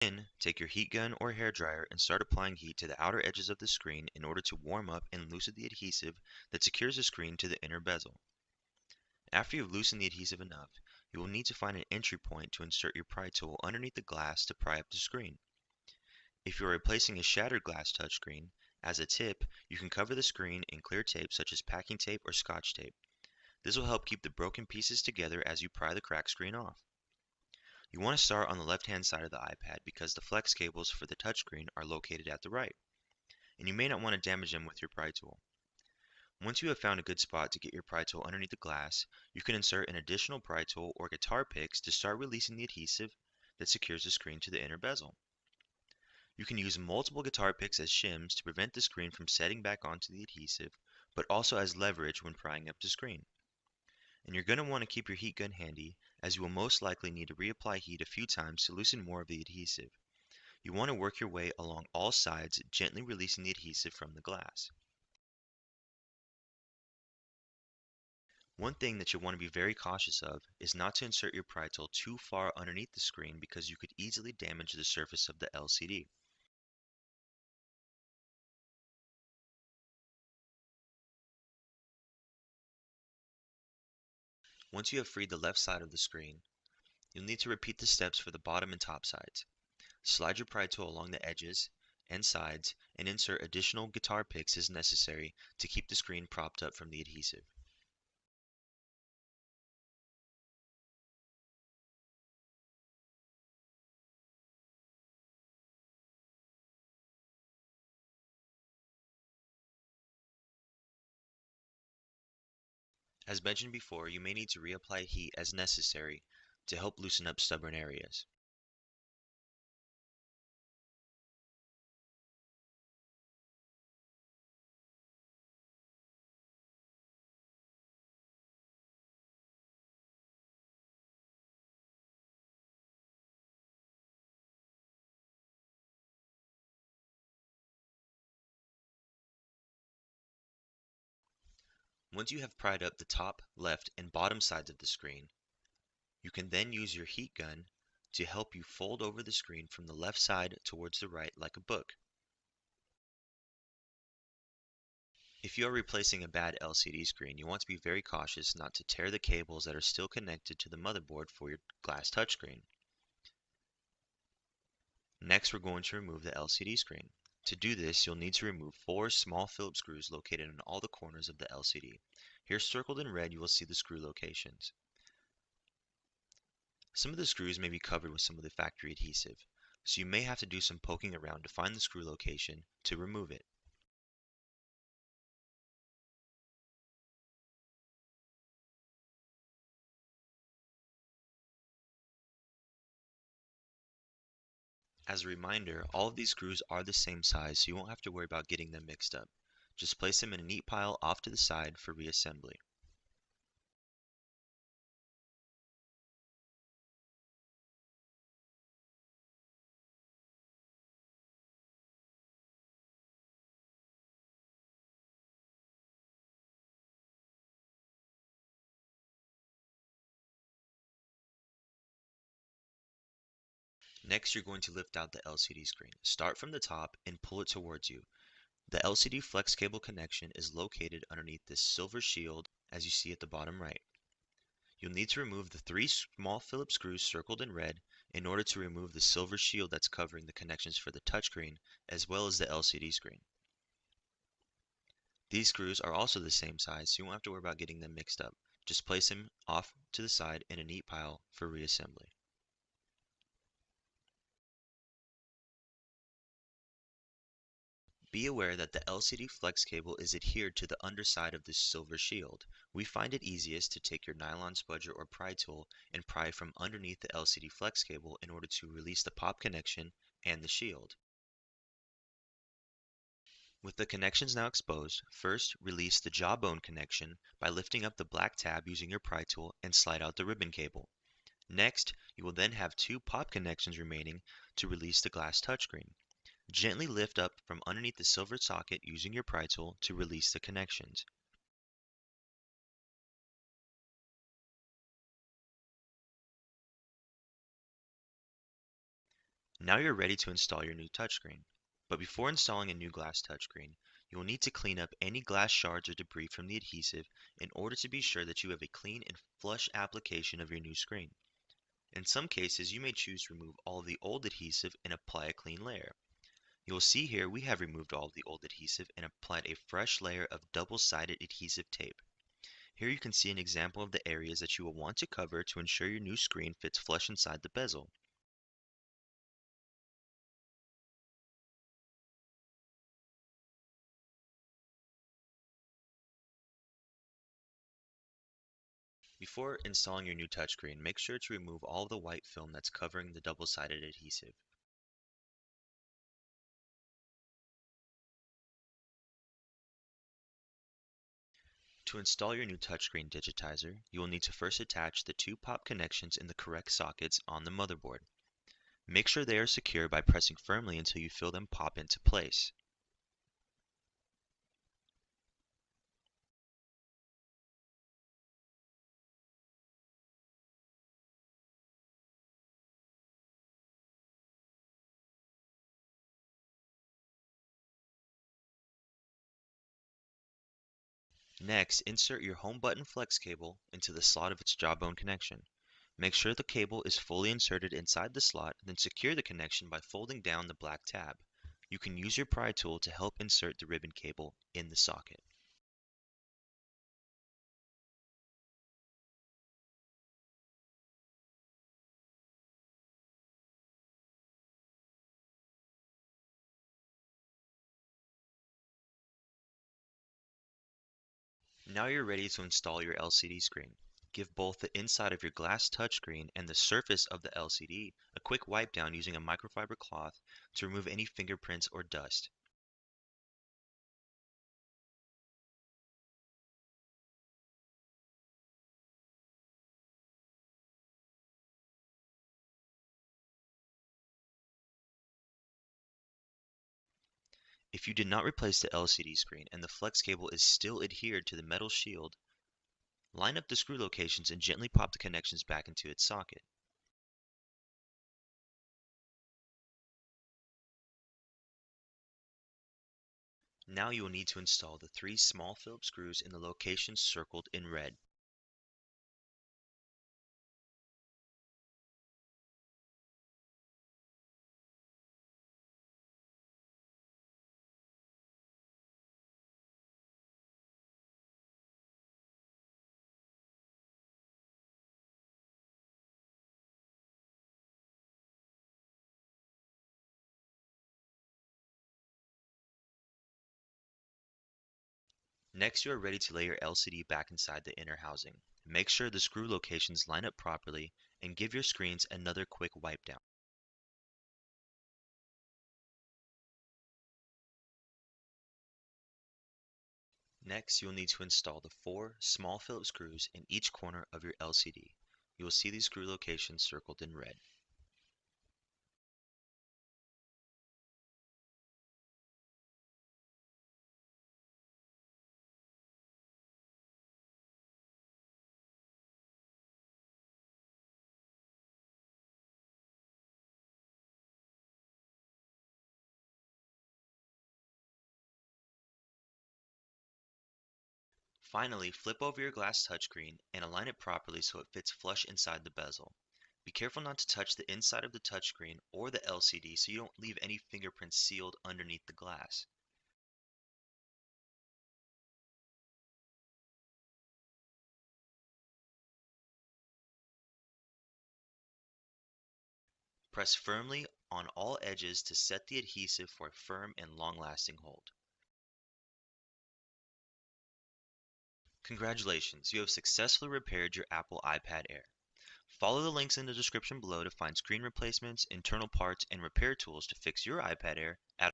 Then, take your heat gun or hairdryer and start applying heat to the outer edges of the screen in order to warm up and loosen the adhesive that secures the screen to the inner bezel. After you've loosened the adhesive enough, you will need to find an entry point to insert your pry tool underneath the glass to pry up the screen. If you are replacing a shattered glass touchscreen, as a tip, you can cover the screen in clear tape such as packing tape or scotch tape. This will help keep the broken pieces together as you pry the cracked screen off. You want to start on the left-hand side of the iPad because the flex cables for the touchscreen are located at the right, and you may not want to damage them with your pry tool. Once you have found a good spot to get your pry tool underneath the glass, you can insert an additional pry tool or guitar picks to start releasing the adhesive that secures the screen to the inner bezel. You can use multiple guitar picks as shims to prevent the screen from setting back onto the adhesive, but also as leverage when prying up the screen. And you're going to want to keep your heat gun handy, as you will most likely need to reapply heat a few times to loosen more of the adhesive. You want to work your way along all sides, gently releasing the adhesive from the glass. One thing that you'll want to be very cautious of is not to insert your pry tool too far underneath the screen because you could easily damage the surface of the LCD. Once you have freed the left side of the screen, you'll need to repeat the steps for the bottom and top sides. Slide your pry tool along the edges and sides and insert additional guitar picks as necessary to keep the screen propped up from the adhesive. As mentioned before, you may need to reapply heat as necessary to help loosen up stubborn areas. Once you have pried up the top, left, and bottom sides of the screen, you can then use your heat gun to help you fold over the screen from the left side towards the right like a book. If you are replacing a bad LCD screen, you want to be very cautious not to tear the cables that are still connected to the motherboard for your glass touchscreen. Next, we're going to remove the LCD screen. To do this, you'll need to remove 4 small Phillips screws located in all the corners of the LCD. Here circled in red, you will see the screw locations. Some of the screws may be covered with some of the factory adhesive, so you may have to do some poking around to find the screw location to remove it. As a reminder, all of these screws are the same size, so you won't have to worry about getting them mixed up. Just place them in a neat pile off to the side for reassembly. Next, you're going to lift out the LCD screen. Start from the top and pull it towards you. The LCD flex cable connection is located underneath this silver shield as you see at the bottom right. You'll need to remove the 3 small Phillips screws circled in red in order to remove the silver shield that's covering the connections for the touchscreen as well as the LCD screen. These screws are also the same size, so you won't have to worry about getting them mixed up. Just place them off to the side in a neat pile for reassembly. Be aware that the LCD flex cable is adhered to the underside of this silver shield. We find it easiest to take your nylon spudger or pry tool and pry from underneath the LCD flex cable in order to release the pop connection and the shield. With the connections now exposed, first release the jawbone connection by lifting up the black tab using your pry tool and slide out the ribbon cable. Next, you will then have 2 pop connections remaining to release the glass touchscreen. Gently lift up from underneath the silver socket using your pry tool to release the connections. Now you're ready to install your new touchscreen. But before installing a new glass touchscreen, you will need to clean up any glass shards or debris from the adhesive in order to be sure that you have a clean and flush application of your new screen. In some cases, you may choose to remove all of the old adhesive and apply a clean layer. You will see here we have removed all of the old adhesive and applied a fresh layer of double-sided adhesive tape. Here you can see an example of the areas that you will want to cover to ensure your new screen fits flush inside the bezel. Before installing your new touchscreen, make sure to remove all of the white film that's covering the double-sided adhesive. To install your new touchscreen digitizer, you will need to first attach the two pop connections in the correct sockets on the motherboard. Make sure they are secure by pressing firmly until you feel them pop into place. Next, insert your home button flex cable into the slot of its jawbone connection. Make sure the cable is fully inserted inside the slot, then secure the connection by folding down the black tab. You can use your pry tool to help insert the ribbon cable in the socket. Now you're ready to install your LCD screen. Give both the inside of your glass touchscreen and the surface of the LCD a quick wipe down using a microfiber cloth to remove any fingerprints or dust. If you did not replace the LCD screen and the flex cable is still adhered to the metal shield, line up the screw locations and gently pop the connections back into its socket. Now you will need to install the three small Phillips screws in the locations circled in red. Next, you are ready to lay your LCD back inside the inner housing. Make sure the screw locations line up properly and give your screens another quick wipe down. Next, you will need to install the four small Phillips screws in each corner of your LCD. You will see these screw locations circled in red. Finally, flip over your glass touchscreen and align it properly so it fits flush inside the bezel. Be careful not to touch the inside of the touchscreen or the LCD so you don't leave any fingerprints sealed underneath the glass. Press firmly on all edges to set the adhesive for a firm and long-lasting hold. Congratulations, you have successfully repaired your Apple iPad Air. Follow the links in the description below to find screen replacements, internal parts, and repair tools to fix your iPad Air at